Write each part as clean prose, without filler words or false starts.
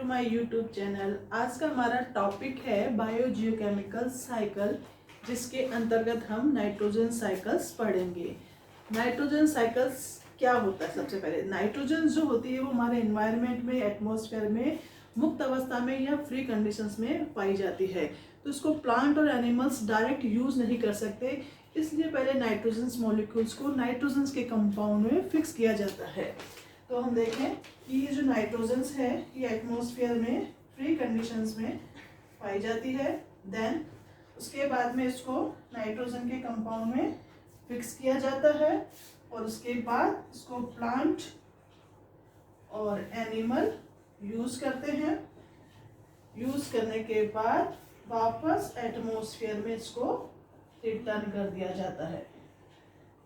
My YouTube channel. आज का हमारा टॉपिक है बायोजियोकेमिकल साइकिल, जिसके अंतर्गत हम नाइट्रोजन साइकिल्स पढ़ेंगे। नाइट्रोजन साइकिल्स क्या होता है? सबसे पहले नाइट्रोजन जो होती है वो हमारे एनवायरनमेंट में, एटमॉस्फेयर में मुक्त अवस्था में या फ्री कंडीशंस में पाई जाती है। तो इसको प्लांट और एनिमल्स डायरेक्ट यूज नहीं कर सकते, इसलिए पहले नाइट्रोजन मॉलिक्यूल्स को नाइट्रोजन के कंपाउंड में फिक्स किया जाता है। तो हम देखें कि ये जो नाइट्रोजन्स है ये एटमॉस्फेयर में फ्री कंडीशंस में पाई जाती है। देन उसके बाद में इसको नाइट्रोजन के कंपाउंड में फिक्स किया जाता है और उसके बाद इसको प्लांट और एनिमल यूज करते हैं। यूज करने के बाद वापस एटमॉस्फेयर में इसको रिटर्न कर दिया जाता है।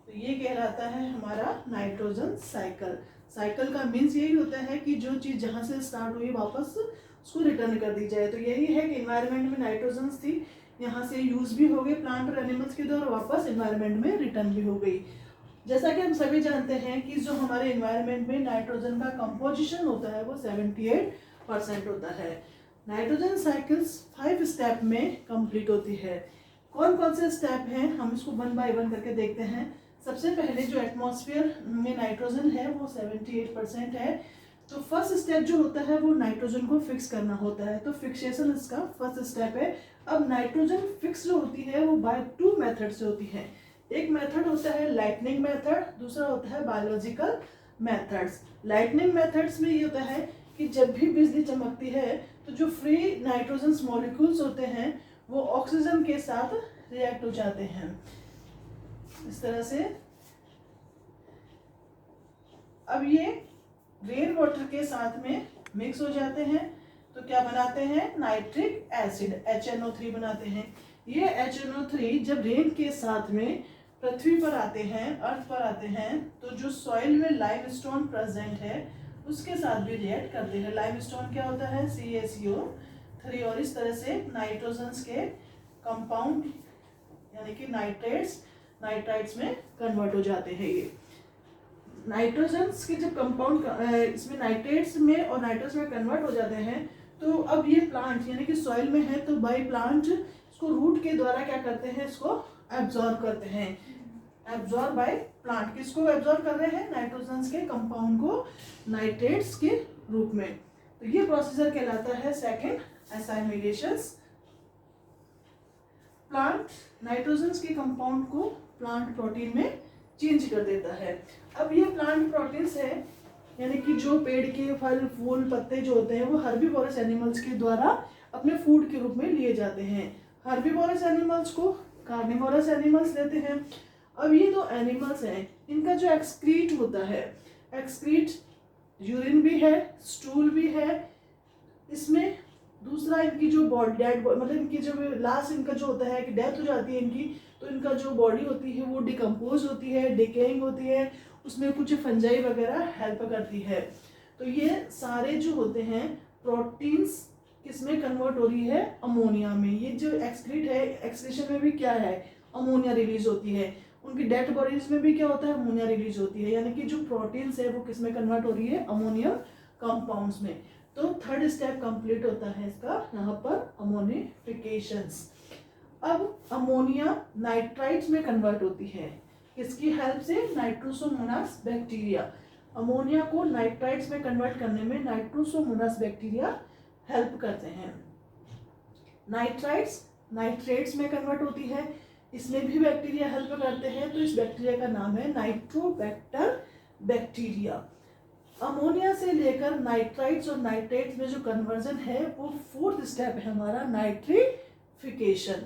तो ये कहलाता है हमारा नाइट्रोजन साइकिल। साइकिल का मीन्स यही होता है कि जो चीज़ जहाँ से स्टार्ट हुई वापस उसको रिटर्न कर दी जाए। तो यही है कि एनवायरनमेंट में नाइट्रोजन्स थी, यहाँ से यूज भी हो गई प्लांट और एनिमल्स के द्वारा, वापस एनवायरनमेंट में रिटर्न भी हो गई। जैसा कि हम सभी जानते हैं कि जो हमारे एनवायरनमेंट में नाइट्रोजन का कंपोजिशन होता है वो 78% होता है। नाइट्रोजन साइकिल्स 5 स्टेप में कंप्लीट होती है। कौन कौन से स्टेप हैं हम इसको 1 बाय 1 करके देखते हैं। सबसे पहले जो एटमॉस्फेयर में नाइट्रोजन है वो 78% है। तो फर्स्ट स्टेप जो होता है वो नाइट्रोजन को फिक्स करना होता है। तो फिक्सेशन इसका फर्स्ट स्टेप है। अब नाइट्रोजन फिक्स जो होती है वो बाय 2 मेथड से होती है। एक मेथड होता है लाइटनिंग मेथड, दूसरा होता है बायोलॉजिकल मेथड्स। लाइटनिंग मेथड्स में ये होता है कि जब भी बिजली चमकती है तो जो फ्री नाइट्रोजन मॉलिक्यूल्स होते हैं वो ऑक्सीजन के साथ रिएक्ट हो जाते हैं इस तरह से। अब ये रेन वाटर के साथ में मिक्स हो जाते हैं तो क्या बनाते हैं? नाइट्रिक एसिड HNO3 बनाते हैं। ये HNO3 जब रेन के साथ में पृथ्वी पर आते हैं, अर्थ पर आते हैं, तो जो सॉइल में लाइमस्टोन प्रेजेंट है उसके साथ भी रिएक्ट करते हैं। लाइमस्टोन क्या होता है? CaCO3। और इस तरह से नाइट्रोजन्स के कंपाउंड यानी कि नाइट्राइट्स में कन्वर्ट हो जाते हैं। ये नाइट्रोजन्स के जब कंपाउंड इसमें नाइट्रेट्स में और नाइट्रस में कन्वर्ट हो जाते हैं तो अब ये प्लांट यानी कि सॉइल में है तो बाय प्लांट इसको रूट के द्वारा क्या करते हैं? इसको एब्जॉर्ब करते हैं। एब्जॉर्ब बाय प्लांट किसको एब्जॉर्ब कर रहे हैं? नाइट्रोजन्स के कंपाउंड को नाइट्रेट्स के रूप में। तो ये प्रोसीजर कहलाता है सेकेंड असाइमिलेशन। प्लांट नाइट्रोजन्स के कंपाउंड को प्लांट प्रोटीन में चेंज कर देता है। अब ये प्लांट प्रोटीन्स है यानी कि जो पेड़ के फल फूल पत्ते जो होते हैं वो हर्बीवोरस एनिमल्स के द्वारा अपने फूड के रूप में लिए जाते हैं। हर्बीवोरस एनिमल्स को कार्निवोरस एनिमल्स लेते हैं। अब ये दो एनिमल्स हैं, इनका जो एक्सक्रीट होता है, एक्सक्रीट यूरिन भी है, स्टूल भी है। इसमें दूसरा इनकी जो बॉडी डेड मतलब इनकी जो लास्ट इनका जो होता है कि डेथ हो जाती है इनकी, तो इनका जो बॉडी होती है वो डिकम्पोज होती है, डिकेइंग होती है, उसमें कुछ फंजाई वगैरह हेल्प करती है। तो ये सारे जो होते हैं प्रोटीन्स किसमें कन्वर्ट हो रही है? अमोनिया में। ये जो एक्सक्रीट है, एक्सक्रीशन में भी क्या है? अमोनिया रिलीज होती है। उनकी डेड बॉडीज में भी क्या होता है? अमोनिया रिलीज होती है। यानी कि जो प्रोटीन्स है वो किसमें कन्वर्ट हो रही है? अमोनियम कंपाउंड्स में। तो थर्ड स्टेप कंप्लीट होता है इसका यहाँ पर अमोनिफिकेशंस। अब अमोनिया नाइट्राइट्स में कन्वर्ट होती है किसकी हेल्प से? Nitrosomonas bacteria. अमोनिया को नाइट्राइट्स में कन्वर्ट करने में नाइट्रोसोमोनास बैक्टीरिया हेल्प करते हैं। नाइट्राइट्स नाइट्रेट्स में कन्वर्ट होती है, इसमें भी बैक्टीरिया हेल्प करते हैं। तो इस बैक्टीरिया का नाम है नाइट्रोबैक्टर बैक्टीरिया। अमोनिया से लेकर नाइट्राइट्स और नाइट्रेट्स में जो कन्वर्जन है वो फोर्थ स्टेप है हमारा नाइट्रिफिकेशन।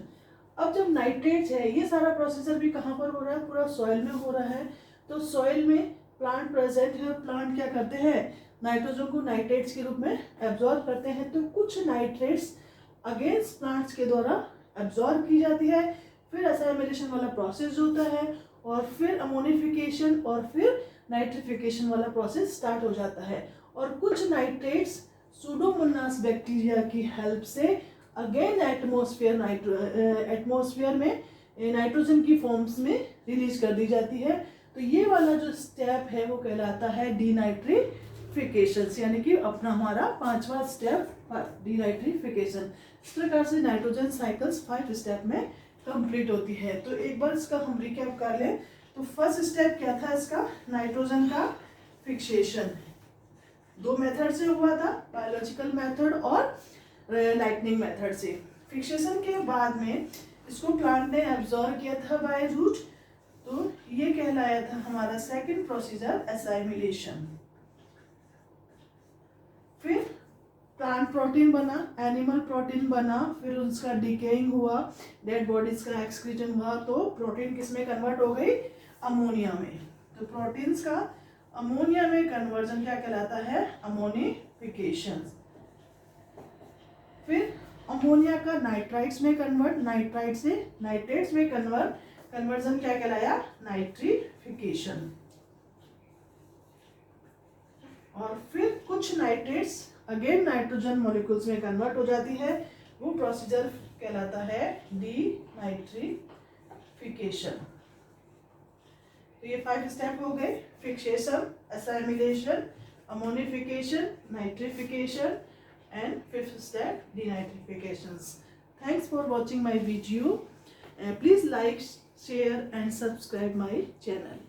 अब जब नाइट्रेट्स है ये सारा प्रोसीजर भी कहाँ पर हो रहा है? पूरा सॉइल में हो रहा है। तो सॉइल में प्लांट प्रेजेंट है, प्लांट क्या करते हैं? नाइट्रोजन को नाइट्रेट्स के रूप में एब्जॉर्ब करते हैं। तो कुछ नाइट्रेट्स अगेंस्ट प्लांट्स के द्वारा एब्जॉर्ब की जाती है, फिर असाइमिलेशन वाला प्रोसेस होता है और फिर अमोनिफिकेशन और फिर नाइट्रिफिकेशन वाला प्रोसेस स्टार्ट हो जाता है। और कुछ नाइट्रेट्स सूडोमोनास बैक्टीरिया की हेल्प से अगेन एटमॉस्फेयर में नाइट्रोजन की फॉर्म्स में रिलीज कर दी जाती है। तो ये वाला जो स्टेप है वो कहलाता है डीनाइट्रिफिकेशन। डिनाइट्रिफिकेशन, यानी कि अपना हमारा 5वां स्टेप डिनाइट्रिफिकेशन। इस प्रकार से नाइट्रोजन साइकिल्स 5 स्टेप में कंप्लीट होती है। तो एक बार इसका हम रिकैप कर लें। तो फर्स्ट स्टेप क्या था इसका, नाइट्रोजन का फिक्सेशन। 2 मेथड से हुआ था, बायोलॉजिकल मेथड और लाइटनिंग मेथड से। फिक्सेशन के बाद में इसको प्लांट ने एब्जॉर्ब किया था बाय रूट, तो ये कहलाया था हमारा सेकंड प्रोसीजर एसाइमिलेशन। फिर प्लांट प्रोटीन बना, एनिमल प्रोटीन बना, फिर उसका डिकेइंग हुआ, डेड बॉडीज का एक्सक्रीजन हुआ, तो प्रोटीन किस में कन्वर्ट हो गई, अमोनिया में। तो प्रोटीन्स का अमोनिया में कन्वर्जन क्या कहलाता है, अमोनिफिकेशन। फिर अमोनिया का नाइट्राइट्स में कन्वर्ट, नाइट्राइट से नाइट्रेट्स में कन्वर्जन क्या कहलाया, नाइट्रिफिकेशन। और फिर कुछ नाइट्रेट्स अगेन नाइट्रोजन मॉलिक्यूल्स में कन्वर्ट हो जाती है, वो प्रोसीजर कहलाता है डीनाइट्रिफिकेशन। तो ये 5 स्टेप हो गए, fixation, assimilation, ammonification, nitrification and 5th step denitrifications. Thanks for watching my video. Please like, share and subscribe my channel.